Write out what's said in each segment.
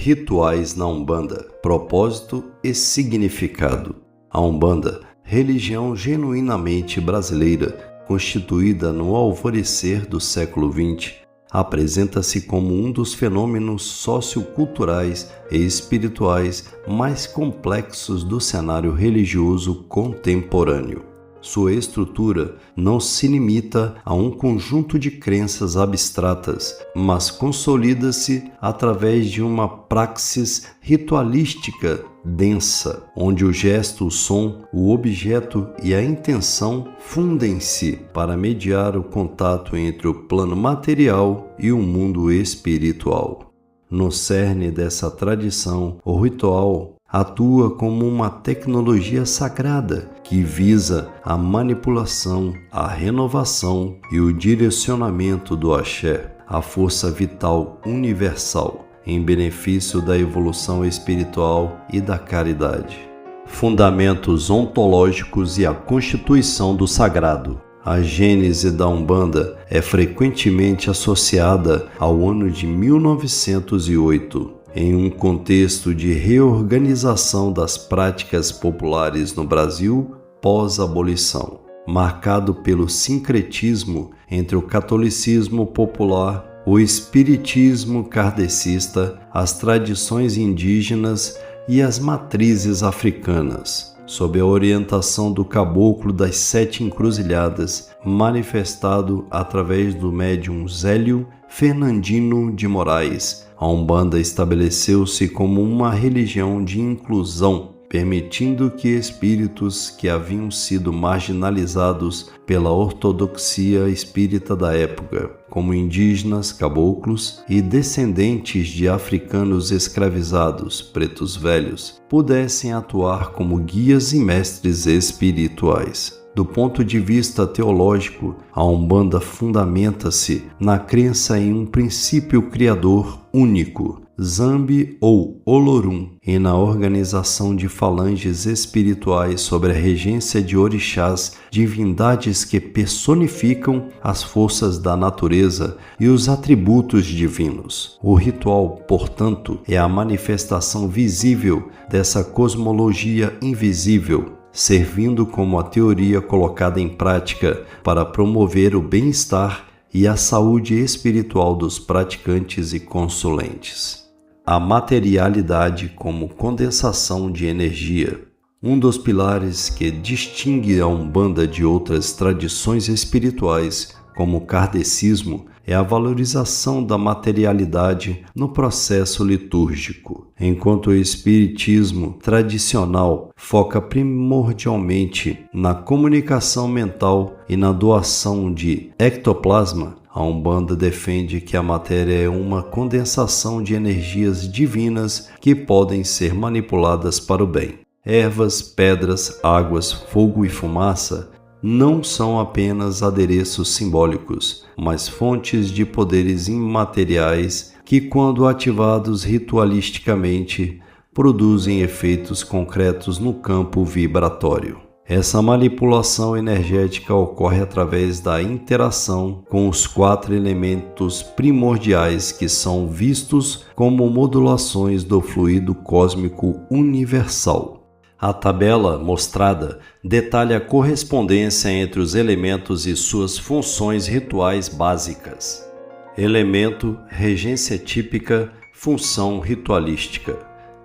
Rituais na Umbanda, propósito e significado. A Umbanda, religião genuinamente brasileira, constituída no alvorecer do século XX, apresenta-se como um dos fenômenos socioculturais e espirituais mais complexos do cenário religioso contemporâneo. Sua estrutura não se limita a um conjunto de crenças abstratas, mas consolida-se através de uma praxis ritualística densa, onde o gesto, o som, o objeto e a intenção fundem-se para mediar o contato entre o plano material e o mundo espiritual. No cerne dessa tradição, o ritual atua como uma tecnologia sagrada que visa a manipulação, a renovação e o direcionamento do axé, a força vital universal, em benefício da evolução espiritual e da caridade. Fundamentos ontológicos e a constituição do sagrado. A gênese da Umbanda é frequentemente associada ao ano de 1908, em um contexto de reorganização das práticas populares no Brasil pós-abolição, marcado pelo sincretismo entre o catolicismo popular, o espiritismo kardecista, as tradições indígenas e as matrizes africanas, sob a orientação do Caboclo das Sete Encruzilhadas, manifestado através do médium Zélio Fernandino de Moraes. A Umbanda estabeleceu-se como uma religião de inclusão, permitindo que espíritos que haviam sido marginalizados pela ortodoxia espírita da época, como indígenas, caboclos e descendentes de africanos escravizados, pretos velhos, pudessem atuar como guias e mestres espirituais. Do ponto de vista teológico, a Umbanda fundamenta-se na crença em um princípio criador único, Zambi ou Olorum, e na organização de falanges espirituais sob a regência de orixás, divindades que personificam as forças da natureza e os atributos divinos. O ritual, portanto, é a manifestação visível dessa cosmologia invisível, servindo como a teoria colocada em prática para promover o bem-estar e a saúde espiritual dos praticantes e consulentes. A materialidade como condensação de energia. Um dos pilares que distingue a Umbanda de outras tradições espirituais, como o kardecismo, é a valorização da materialidade no processo litúrgico, enquanto o espiritismo tradicional foca primordialmente na comunicação mental e na doação de ectoplasma. A Umbanda defende que a matéria é uma condensação de energias divinas que podem ser manipuladas para o bem. Ervas, pedras, águas, fogo e fumaça não são apenas adereços simbólicos, mas fontes de poderes imateriais que, quando ativados ritualisticamente, produzem efeitos concretos no campo vibratório. Essa manipulação energética ocorre através da interação com os 4 elementos primordiais que são vistos como modulações do fluido cósmico universal. A tabela mostrada detalha a correspondência entre os elementos e suas funções rituais básicas. Elemento, regência típica, função ritualística.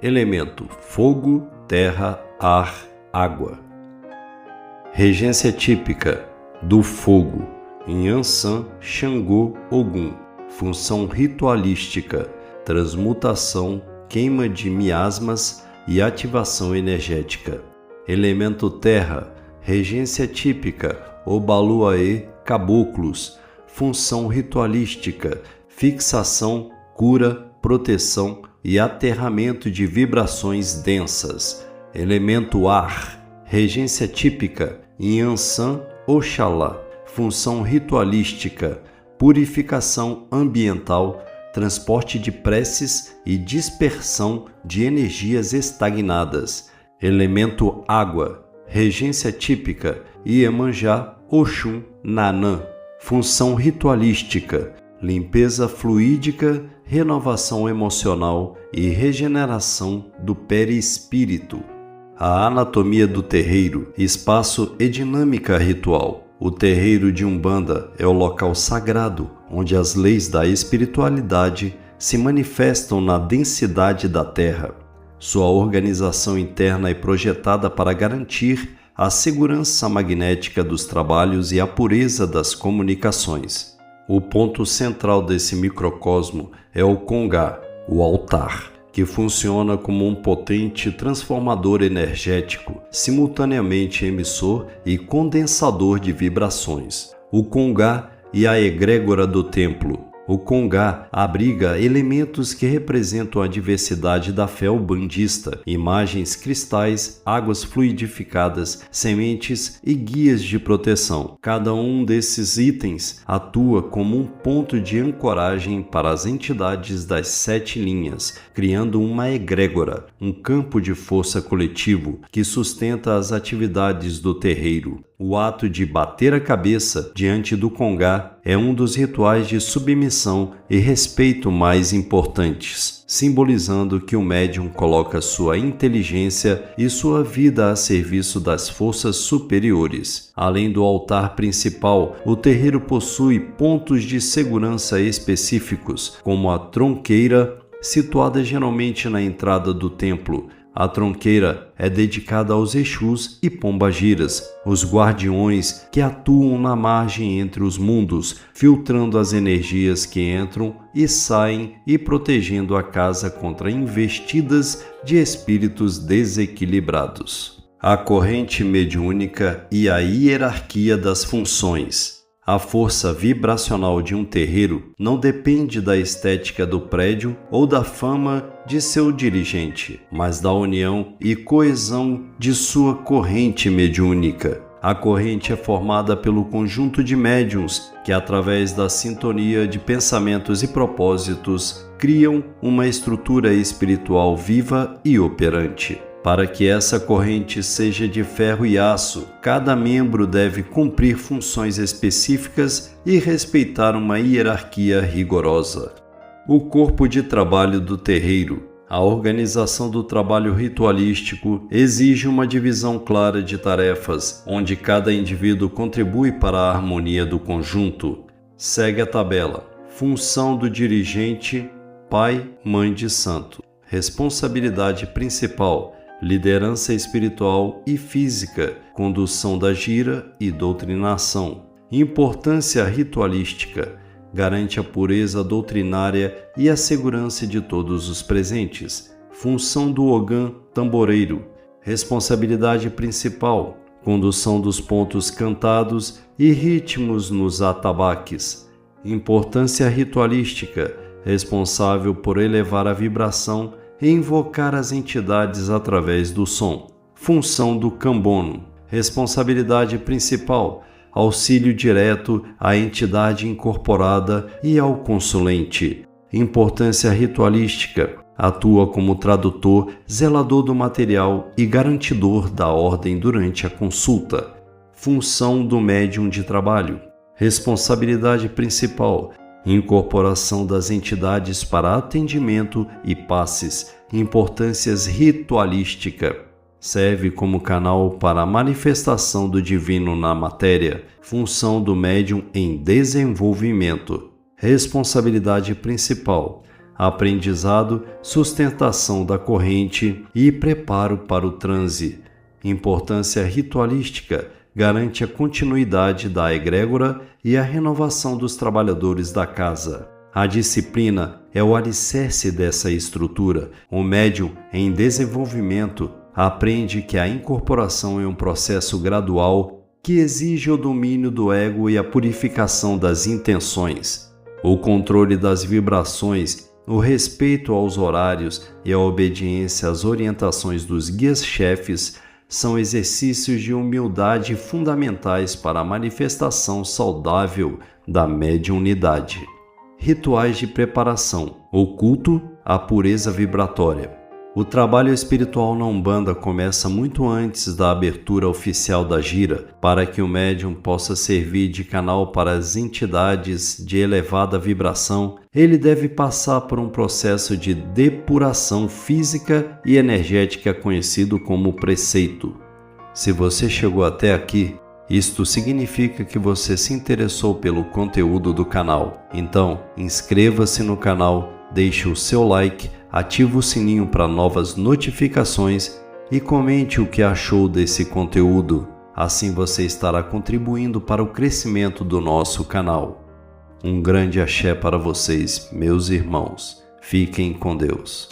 Elemento, fogo, terra, ar, água. Regência típica, do fogo, Inhansan, Xangô, Ogum. Função ritualística, transmutação, queima de miasmas e ativação energética. Elemento terra, regência típica, Obaluaê, caboclos. Função ritualística, fixação, cura, proteção e aterramento de vibrações densas. Elemento ar, regência típica, Inhansan, Oxalá. Função ritualística, purificação ambiental, transporte de preces e dispersão de energias estagnadas. Elemento água, regência típica, Iemanjá, Oxum, Nanã. Função ritualística, limpeza fluídica renovação emocional e regeneração do perispírito. A anatomia do terreiro, espaço e dinâmica ritual. O terreiro de Umbanda é o local sagrado onde as leis da espiritualidade se manifestam na densidade da terra. Sua organização interna é projetada para garantir a segurança magnética dos trabalhos e a pureza das comunicações. O ponto central desse microcosmo é o Congá, o altar, que funciona como um potente transformador energético, simultaneamente emissor e condensador de vibrações. O Congá e a egrégora do templo. O Congá abriga elementos que representam a diversidade da fé umbandista, imagens cristais, águas fluidificadas, sementes e guias de proteção. Cada um desses itens atua como um ponto de ancoragem para as entidades das 7 linhas, criando uma egrégora, um campo de força coletivo que sustenta as atividades do terreiro. O ato de bater a cabeça diante do Congá é um dos rituais de submissão e respeito mais importantes, simbolizando que o médium coloca sua inteligência e sua vida a serviço das forças superiores. Além do altar principal, o terreiro possui pontos de segurança específicos, como a tronqueira, situada geralmente na entrada do templo. A tronqueira é dedicada aos Exus e Pombagiras, os guardiões que atuam na margem entre os mundos, filtrando as energias que entram e saem e protegendo a casa contra investidas de espíritos desequilibrados. A corrente mediúnica e a hierarquia das funções. A força vibracional de um terreiro não depende da estética do prédio ou da fama de seu dirigente, mas da união e coesão de sua corrente mediúnica. A corrente é formada pelo conjunto de médiuns que, através da sintonia de pensamentos e propósitos, criam uma estrutura espiritual viva e operante. Para que essa corrente seja de ferro e aço, cada membro deve cumprir funções específicas e respeitar uma hierarquia rigorosa. O corpo de trabalho do terreiro. A organização do trabalho ritualístico exige uma divisão clara de tarefas, onde cada indivíduo contribui para a harmonia do conjunto. Segue a tabela. Função do dirigente, pai, mãe de santo. Responsabilidade principal: liderança espiritual e física, condução da gira e doutrinação. Importância ritualística: garante a pureza doutrinária e a segurança de todos os presentes. Função do Ogã tamboreiro: responsabilidade principal, condução dos pontos cantados e ritmos nos atabaques. Importância ritualística: responsável por elevar a vibração e invocar as entidades através do som. Função do Cambono: responsabilidade principal, auxílio direto à entidade incorporada e ao consulente. Importância ritualística: atua como tradutor, zelador do material e garantidor da ordem durante a consulta. Função do médium de trabalho: responsabilidade principal, incorporação das entidades para atendimento e passes. Importâncias ritualística: serve como canal para a manifestação do divino na matéria. Função do médium em desenvolvimento. Responsabilidade principal: aprendizado, sustentação da corrente e preparo para o transe. Importância ritualística: garante a continuidade da egrégora e a renovação dos trabalhadores da casa. A disciplina é o alicerce dessa estrutura. O médium em desenvolvimento aprende que a incorporação é um processo gradual que exige o domínio do ego e a purificação das intenções. O controle das vibrações, o respeito aos horários e a obediência às orientações dos guias-chefes são exercícios de humildade fundamentais para a manifestação saudável da mediunidade. Rituais de preparação. O culto à pureza vibratória. O trabalho espiritual na Umbanda começa muito antes da abertura oficial da gira, para que o médium possa servir de canal para as entidades de elevada vibração. Ele deve passar por um processo de depuração física e energética conhecido como preceito. Se você chegou até aqui, isto significa que você se interessou pelo conteúdo do canal. Então, inscreva-se no canal, deixe o seu like, ative o sininho para novas notificações e comente o que achou desse conteúdo. Assim você estará contribuindo para o crescimento do nosso canal. Um grande axé para vocês, meus irmãos. Fiquem com Deus.